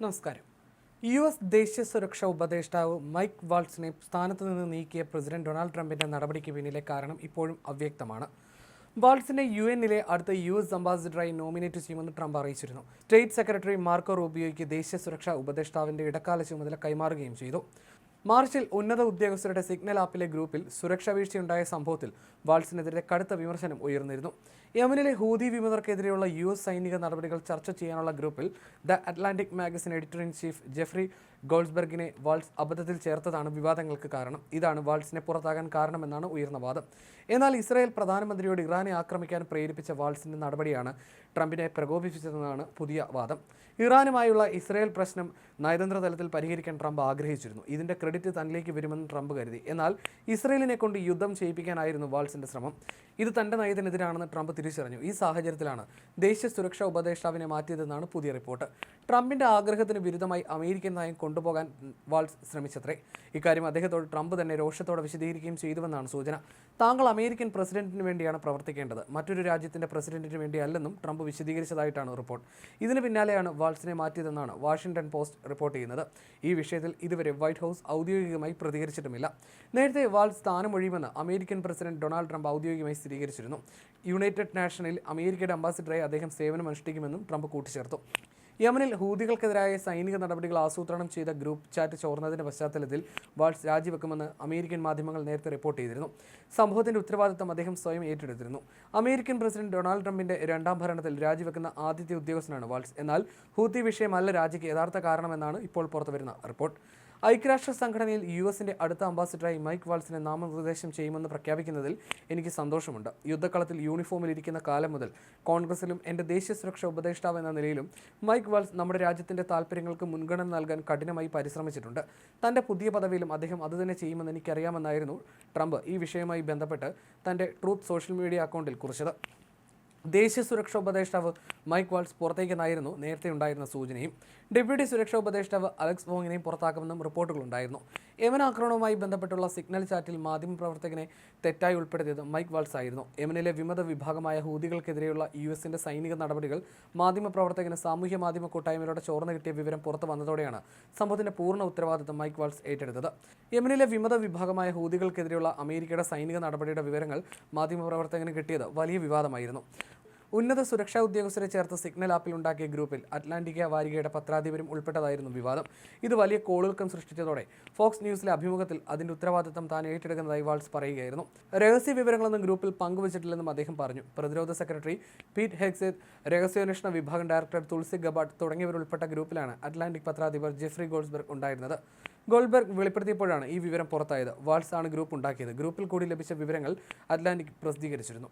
നമസ്കാരം. US ദേശീയ സുരക്ഷാ ഉപദേഷ്ടാവ് മൈക്ക് വാൾട്സിനെ സ്ഥാനത്ത് നിന്ന് നീക്കിയ പ്രസിഡന്റ് ഡൊണാൾഡ് ട്രംപിന്റെ നടപടിക്ക് പിന്നിലെ കാരണം ഇപ്പോഴും അവ്യക്തമാണ്. വാൾട്സിനെ UN-ലെ അടുത്ത US അംബാസിഡറായി നോമിനേറ്റ് ചെയ്യുമെന്ന് ട്രംപ് അറിയിച്ചിരുന്നു. സ്റ്റേറ്റ് സെക്രട്ടറി മാർക്കോ റൂബിയോയ്ക്ക് ദേശീയ സുരക്ഷാ ഉപദേഷ്ടാവിന്റെ ഇടക്കാല ചുമതല കൈമാറുകയും ചെയ്തു. മാർച്ചിൽ ഉന്നത ഉദ്യോഗസ്ഥരുടെ സിഗ്നൽ ആപ്പിലെ ഗ്രൂപ്പിൽ സുരക്ഷാ വീഴ്ചയുണ്ടായ സംഭവത്തിൽ വാൾട്സിനെതിരെ കടുത്ത വിമർശനം ഉയർന്നിരുന്നു. യമനിലെ ഹൂതി വിമതർക്കെതിരെയുള്ള US സൈനിക നടപടികൾ ചർച്ച ചെയ്യാനുള്ള ഗ്രൂപ്പിൽ the Atlantic magazine editor in chief Jeffrey ഗോൾഡ്സ്ബർഗിനെ വാൾട്സ് അബദ്ധത്തിൽ ചേർത്തതാണ് വിവാദങ്ങൾക്ക് കാരണം. ഇതാണ് വാൾട്സിനെ പുറത്താകാൻ കാരണമെന്നാണ് ഉയർന്ന വാദം. എന്നാൽ ഇസ്രായേൽ പ്രധാനമന്ത്രിയോട് ഇറാനെ ആക്രമിക്കാൻ പ്രേരിപ്പിച്ച വാൾട്സിന്റെ നടപടിയാണ് ട്രംപിനെ പ്രകോപിപ്പിച്ചതെന്നാണ് പുതിയ വാദം. ഇറാനുമായുള്ള ഇസ്രായേൽ പ്രശ്നം നയതന്ത്ര തലത്തിൽ പരിഹരിക്കാൻ ട്രംപ് ആഗ്രഹിച്ചിരുന്നു. ഇതിന്റെ ക്രെഡിറ്റ് തന്നിലേക്ക് വരുമെന്ന് ട്രംപ് കരുതി. എന്നാൽ ഇസ്രായേലിനെ കൊണ്ട് യുദ്ധം ചെയ്യിപ്പിക്കാനായിരുന്നു വാൾട്സിന്റെ ശ്രമം. ഇത് തന്റെ നയത്തിനെതിരാണെന്ന് ട്രംപ് തിരിച്ചറിഞ്ഞു. ഈ സാഹചര്യത്തിലാണ് ദേശീയ സുരക്ഷാ ഉപദേഷ്ടാവിനെ മാറ്റിയതെന്നാണ് പുതിയ റിപ്പോർട്ട്. ട്രംപിന്റെ ആഗ്രഹത്തിന് വിരുദ്ധമായി അമേരിക്കൻ നയം കൊണ്ടുപോകാൻ വാൾട്സ് ശ്രമിച്ചത്രേ. ഇക്കാര്യം അദ്ദേഹത്തോട് ട്രംപ് തന്നെ രോഷത്തോടെ വിശദീകരിക്കുകയും ചെയ്തുവെന്നാണ് സൂചന. താങ്കൾ അമേരിക്കൻ പ്രസിഡന്റിന് വേണ്ടിയാണ് പ്രവർത്തിക്കേണ്ടത്, മറ്റൊരു രാജ്യത്തിന്റെ പ്രസിഡന്റിന് വേണ്ടിയല്ലെന്നും ട്രംപ് വിശദീകരിച്ചതായിട്ടാണ് റിപ്പോർട്ട്. ഇതിന് പിന്നാലെയാണ് വാൾട്സിനെ മാറ്റിയതെന്നാണ് വാഷിംഗ്ടൺ പോസ്റ്റ് റിപ്പോർട്ട് ചെയ്യുന്നത്. ഈ വിഷയത്തിൽ ഇതുവരെ വൈറ്റ് ഹൗസ് ഔദ്യോഗികമായി പ്രതികരിച്ചിട്ടുമില്ല. നേരത്തെ വാൾട്സ് സ്ഥാനമൊഴിയുമെന്ന് അമേരിക്കൻ പ്രസിഡന്റ് ഡൊണാൾഡ് ട്രംപ് ഔദ്യോഗികമായി സ്ഥിരീകരിച്ചിരുന്നു. യുണൈറ്റഡ് നാഷനിൽ അമേരിക്കയുടെ അംബാസിഡറായി അദ്ദേഹം സേവനം അനുഷ്ഠിക്കുമെന്നും ട്രംപ് കൂട്ടിച്ചേർത്തു. യമനിൽ ഹൂതികൾക്കെതിരായ സൈനിക നടപടികൾ ആസൂത്രണം ചെയ്ത ഗ്രൂപ്പ് ചാറ്റ് ചോർന്നതിന്റെ പശ്ചാത്തലത്തിൽ വാൾട്സ് രാജിവെക്കുമെന്ന് അമേരിക്കൻ മാധ്യമങ്ങൾ നേരത്തെ റിപ്പോർട്ട് ചെയ്തിരുന്നു. സംഭവത്തിന്റെ ഉത്തരവാദിത്തം അദ്ദേഹം സ്വയം ഏറ്റെടുത്തിരുന്നു. അമേരിക്കൻ പ്രസിഡന്റ് ഡൊണാൾഡ് ട്രംപിന്റെ രണ്ടാം ഭരണത്തിൽ രാജിവെക്കുന്ന ആദ്യത്തെ ഉദ്യോഗസ്ഥനാണ് വാൾട്സ്. എന്നാൽ ഹൂതി വിഷയമല്ല രാജിക്ക് യഥാർത്ഥ കാരണമെന്നാണ് ഇപ്പോൾ പുറത്തുവരുന്ന റിപ്പോർട്ട്. ഐക്യരാഷ്ട്ര സംഘടനയിൽ US-ന്റെ അടുത്ത അംബാസിഡറായി മൈക്ക് വാൾട്സിനെ നാമനിർദ്ദേശം ചെയ്യുമെന്ന് പ്രഖ്യാപിക്കുന്നതിൽ എനിക്ക് സന്തോഷമുണ്ട്. യുദ്ധക്കളത്തിൽ യൂണിഫോമിലിരിക്കുന്ന കാലം മുതൽ കോൺഗ്രസിലും എൻ്റെ ദേശീയ സുരക്ഷാ ഉപദേഷ്ടാവ് എന്ന നിലയിലും മൈക്ക് വാൾട്സ് നമ്മുടെ രാജ്യത്തിൻ്റെ താൽപ്പര്യങ്ങൾക്ക് മുൻഗണന നൽകാൻ കഠിനമായി പരിശ്രമിച്ചിട്ടുണ്ട്. തൻ്റെ പുതിയ പദവിയിലും അദ്ദേഹം അതുതന്നെ ചെയ്യുമെന്ന് എനിക്കറിയാമെന്നായിരുന്നു ട്രംപ് ഈ വിഷയവുമായി ബന്ധപ്പെട്ട് തൻ്റെ ട്രൂത്ത് സോഷ്യൽ മീഡിയ അക്കൗണ്ടിൽ കുറിച്ചത്. ദേശീയ സുരക്ഷാ ഉപദേഷ്ടാവ് മൈക്ക് വാൾട്സ് പുറത്തേക്കെന്നായിരുന്നു നേരത്തെ ഉണ്ടായിരുന്ന സൂചനയും. ഡെപ്യൂട്ടി സുരക്ഷാ ഉപദേഷ്ടാവ് അലക്സ് വോങ്ങിനെയും പുറത്താക്കുമെന്നും റിപ്പോർട്ടുകളുണ്ടായിരുന്നു. യമൻ ആക്രമണവുമായി ബന്ധപ്പെട്ടുള്ള സിഗ്നൽ ചാറ്റിൽ മാധ്യമപ്രവർത്തകനെ തെറ്റായി ഉൾപ്പെടുത്തിയത് മൈക്ക് വാൾട്സ് ആയിരുന്നു. യമനിലെ വിമത വിഭാഗമായ ഹൂതികൾക്കെതിരെയുള്ള US-ന്റെ സൈനിക നടപടികൾ മാധ്യമപ്രവർത്തകന് സാമൂഹ്യ മാധ്യമ കൂട്ടായ്മയിലൂടെ ചോർന്നു കിട്ടിയ വിവരം പുറത്തു വന്നതോടെയാണ് സംഭവത്തിന്റെ പൂർണ്ണ ഉത്തരവാദിത്തം മൈക്ക് വാൾട്സ് ഏറ്റെടുത്തത്. യമനിലെ വിമത വിഭാഗമായ ഹൂതികൾക്കെതിരെയുള്ള അമേരിക്കയുടെ സൈനിക നടപടിയുടെ വിവരങ്ങൾ മാധ്യമപ്രവർത്തകന് കിട്ടിയത് വലിയ വിവാദമായിരുന്നു. ഉന്നത സുരക്ഷാ ഉദ്യോഗസ്ഥരെ ചേർത്ത് സിഗ്നൽ ആപ്പിൽ ഉണ്ടാക്കിയ ഗ്രൂപ്പിൽ അറ്റ്ലാന്റിക്ക വാരികയുടെ പത്രാധിപരും ഉൾപ്പെട്ടതായിരുന്നു വിവാദം. ഇത് വലിയ കോളിളക്കം സൃഷ്ടിച്ചതോടെ ഫോക്സ് ന്യൂസിലെ അഭിമുഖത്തിൽ അതിന്റെ ഉത്തരവാദിത്തം താൻ ഏറ്റെടുക്കുന്നതായി വാൾട്സ് പറയുകയായിരുന്നു. രഹസ്യ വിവരങ്ങളൊന്നും ഗ്രൂപ്പിൽ പങ്കുവച്ചിട്ടില്ലെന്നും അദ്ദേഹം പറഞ്ഞു. പ്രതിരോധ സെക്രട്ടറി പീറ്റ് ഹെഗ്സെത്ത്, രഹസ്യാന്വേഷണ വിഭാഗം ഡയറക്ടർ തുൾസി ഗബാർഡ് തുടങ്ങിയവരുൾപ്പെട്ട ഗ്രൂപ്പിലാണ് അറ്റ്ലാന്റിക് പത്രാധിപർ ജെഫ്രി ഗോൾഡ്സ്ബർഗ് ഉണ്ടായിരുന്നത്. ഗോൾഡ്ബർഗ് വെളിപ്പെടുത്തിയപ്പോഴാണ് ഈ വിവരം പുറത്തായത്. വാൾട്സ് ആണ് ഗ്രൂപ്പ് ഉണ്ടാക്കിയത്. ഗ്രൂപ്പിൽ കൂടി ലഭിച്ച വിവരങ്ങൾ അറ്റ്ലാന്റിക് പ്രസിദ്ധീകരിച്ചിരുന്നു.